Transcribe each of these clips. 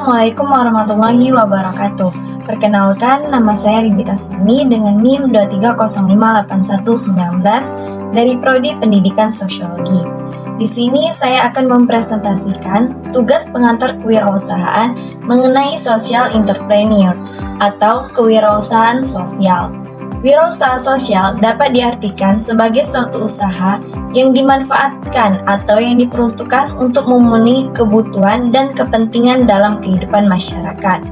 Assalamualaikum warahmatullahi wabarakatuh. Perkenalkan, nama saya Ribita Sumi dengan NIM 23058119 dari Prodi Pendidikan Sosiologi. Di sini saya akan mempresentasikan tugas pengantar kewirausahaan mengenai social entrepreneur atau kewirausahaan sosial. Wirausaha sosial dapat diartikan sebagai suatu usaha yang dimanfaatkan atau yang diperuntukkan untuk memenuhi kebutuhan dan kepentingan dalam kehidupan masyarakat.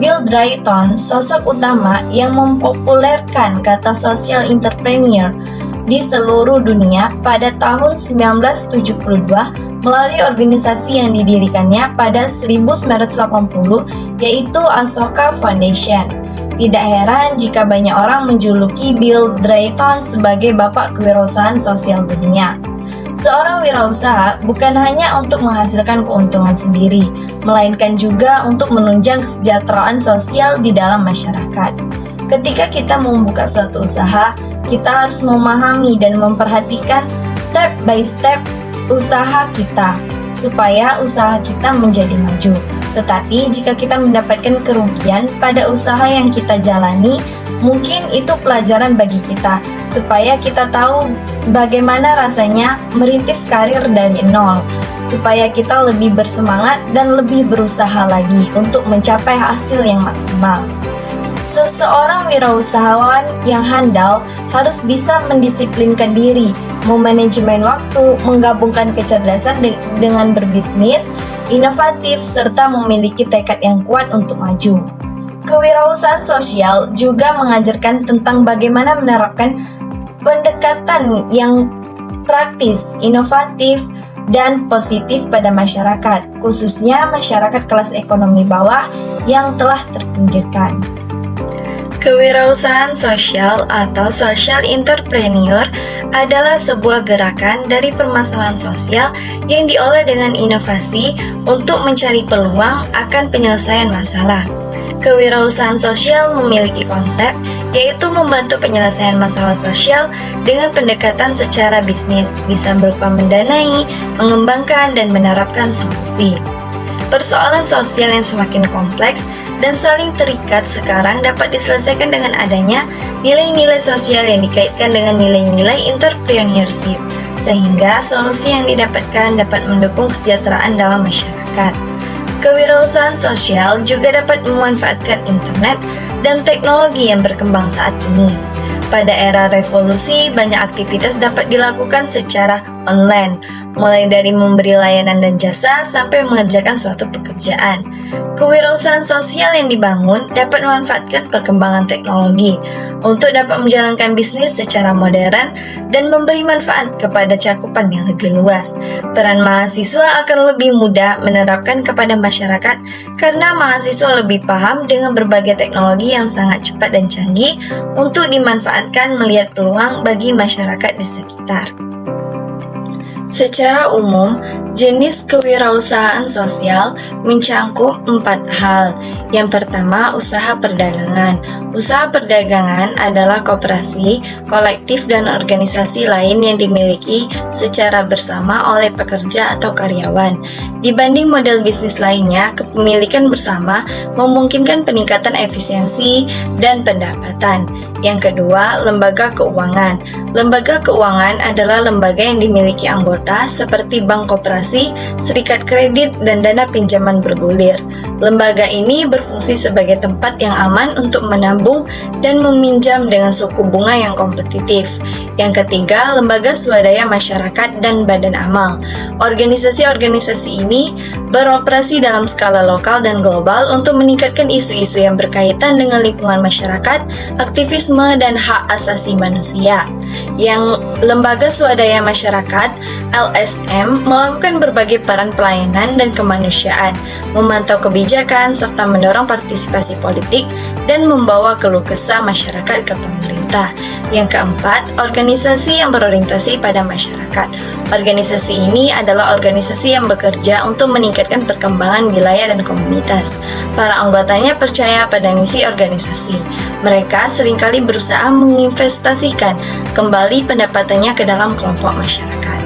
Bill Drayton, sosok utama yang mempopulerkan kata social entrepreneur di seluruh dunia pada tahun 1972 melalui organisasi yang didirikannya pada 1980 yaitu Ashoka Foundation. Tidak heran jika banyak orang menjuluki Bill Drayton sebagai bapak kewirausahaan sosial dunia. Seorang wirausaha bukan hanya untuk menghasilkan keuntungan sendiri, melainkan juga untuk menunjang kesejahteraan sosial di dalam masyarakat. Ketika kita membuka suatu usaha, kita harus memahami dan memperhatikan step by step usaha kita, supaya usaha kita menjadi maju. Tetapi jika kita mendapatkan kerugian pada usaha yang kita jalani, mungkin itu pelajaran bagi kita, supaya kita tahu bagaimana rasanya merintis karir dari nol, supaya kita lebih bersemangat dan lebih berusaha lagi untuk mencapai hasil yang maksimal. Seseorang wirausahawan yang handal harus bisa mendisiplinkan diri, memanajemen waktu, menggabungkan kecerdasan dengan berbisnis, inovatif, serta memiliki tekad yang kuat untuk maju. Kewirausahaan sosial juga mengajarkan tentang bagaimana menerapkan pendekatan yang praktis, inovatif, dan positif pada masyarakat, khususnya masyarakat kelas ekonomi bawah yang telah terpinggirkan. Kewirausahaan sosial atau social entrepreneur adalah sebuah gerakan dari permasalahan sosial yang diolah dengan inovasi untuk mencari peluang akan penyelesaian masalah. Kewirausahaan sosial memiliki konsep, yaitu membantu penyelesaian masalah sosial dengan pendekatan secara bisnis, bisa berupa mendanai, mengembangkan, dan menerapkan solusi. Persoalan sosial yang semakin kompleks dan saling terikat sekarang dapat diselesaikan dengan adanya nilai-nilai sosial yang dikaitkan dengan nilai-nilai entrepreneurship, sehingga solusi yang didapatkan dapat mendukung kesejahteraan dalam masyarakat. Kewirausahaan sosial juga dapat memanfaatkan internet dan teknologi yang berkembang saat ini. Pada era revolusi, banyak aktivitas dapat dilakukan secara online, mulai dari memberi layanan dan jasa sampai mengerjakan suatu pekerjaan. Kewirausahaan sosial yang dibangun dapat memanfaatkan perkembangan teknologi untuk dapat menjalankan bisnis secara modern dan memberi manfaat kepada cakupan yang lebih luas. Peran mahasiswa akan lebih mudah menerapkan kepada masyarakat karena mahasiswa lebih paham dengan berbagai teknologi yang sangat cepat dan canggih untuk dimanfaatkan melihat peluang bagi masyarakat di sekitar. Secara umum, jenis kewirausahaan sosial mencangkup 4 hal. Yang pertama, usaha perdagangan. Usaha perdagangan adalah koperasi, kolektif, dan organisasi lain yang dimiliki secara bersama oleh pekerja atau karyawan. Dibanding model bisnis lainnya, kepemilikan bersama memungkinkan peningkatan efisiensi dan pendapatan. Yang kedua, lembaga keuangan. Lembaga keuangan adalah lembaga yang dimiliki anggota seperti bank koperasi, serikat kredit, dan dana pinjaman bergulir. Lembaga ini berfungsi sebagai tempat yang aman untuk menabung dan meminjam dengan suku bunga yang kompetitif. Yang ketiga, lembaga swadaya masyarakat dan badan amal. Organisasi-organisasi ini beroperasi dalam skala lokal dan global untuk meningkatkan isu-isu yang berkaitan dengan lingkungan masyarakat, aktivisme, dan hak asasi manusia. Yang lembaga swadaya masyarakat LSM melakukan berbagai peran pelayanan dan kemanusiaan, memantau kebijakan, serta mendorong partisipasi politik dan membawa keluh kesah masyarakat ke pemerintah. Yang keempat, organisasi yang berorientasi pada masyarakat. Organisasi ini adalah organisasi yang bekerja untuk meningkatkan perkembangan wilayah dan komunitas. Para anggotanya percaya pada misi organisasi. Mereka seringkali berusaha menginvestasikan kembali pendapatannya ke dalam kelompok masyarakat.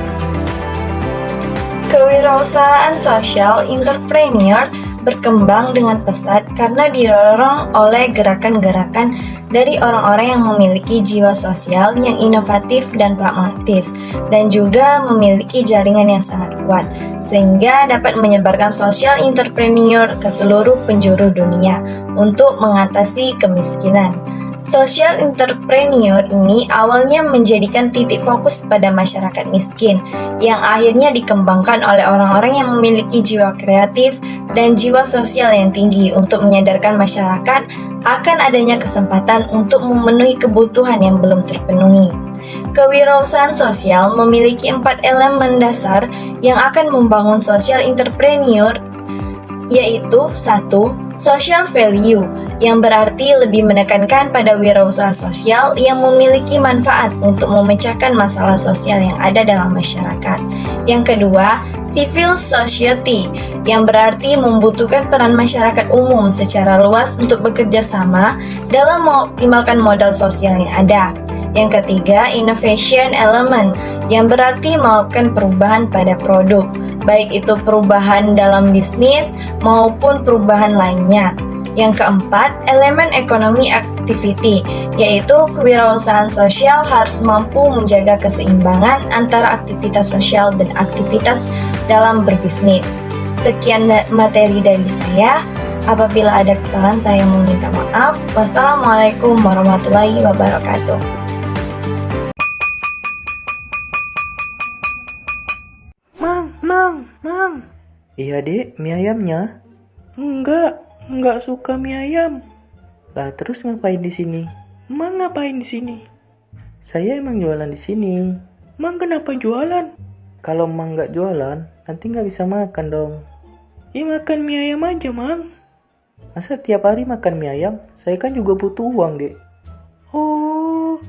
Kewirausahaan social entrepreneur berkembang dengan pesat karena didorong oleh gerakan-gerakan dari orang-orang yang memiliki jiwa sosial yang inovatif dan pragmatis, dan juga memiliki jaringan yang sangat kuat, sehingga dapat menyebarkan social entrepreneur ke seluruh penjuru dunia untuk mengatasi kemiskinan. Social entrepreneur ini awalnya menjadikan titik fokus pada masyarakat miskin, yang akhirnya dikembangkan oleh orang-orang yang memiliki jiwa kreatif dan jiwa sosial yang tinggi untuk menyadarkan masyarakat akan adanya kesempatan untuk memenuhi kebutuhan yang belum terpenuhi. Kewirausahaan sosial memiliki 4 elemen dasar yang akan membangun social entrepreneur, yaitu 1. Social value, yang berarti lebih menekankan pada wirausaha sosial yang memiliki manfaat untuk memecahkan masalah sosial yang ada dalam masyarakat. Yang kedua, civil society, yang berarti membutuhkan peran masyarakat umum secara luas untuk bekerja sama dalam mengoptimalkan modal sosial yang ada. Yang ketiga, innovation element, yang berarti melakukan perubahan pada produk, baik itu perubahan dalam bisnis maupun perubahan lainnya. Yang keempat, elemen ekonomi activity, yaitu kewirausahaan sosial harus mampu menjaga keseimbangan antara aktivitas sosial dan aktivitas dalam berbisnis. Sekian materi dari saya. Apabila ada kesalahan, saya meminta maaf. Wassalamualaikum warahmatullahi wabarakatuh. Mang. Iya dek, mie ayamnya? Enggak suka mie ayam. Lah terus ngapain di sini? Mang ngapain di sini? Saya emang jualan di sini. Mang kenapa jualan? Kalau Mang nggak jualan, nanti nggak bisa makan dong. Ya makan mie ayam aja, Mang. Masa tiap hari makan mie ayam? Saya kan juga butuh uang, dek. Oh,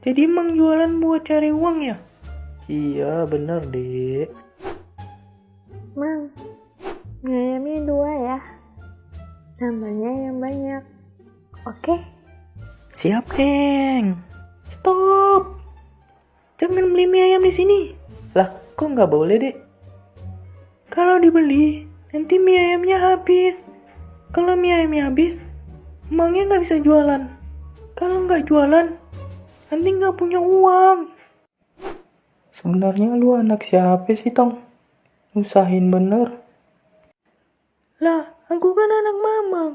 jadi Mang jualan buat cari uang ya? Iya, bener, dek. Mang, mie ayamnya 2 ya. Sambalnya yang banyak. Oke? Siap, Neng. Stop. Jangan beli mie ayam di sini. Lah, kok nggak boleh, dek? Kalau dibeli, nanti mie ayamnya habis. Kalau mie ayamnya habis, Mangnya nggak bisa jualan. Kalau nggak jualan, nanti nggak punya uang. Sebenarnya lu anak siapa sih, Tong? Usahin bener. Lah, aku kan anak Mamang.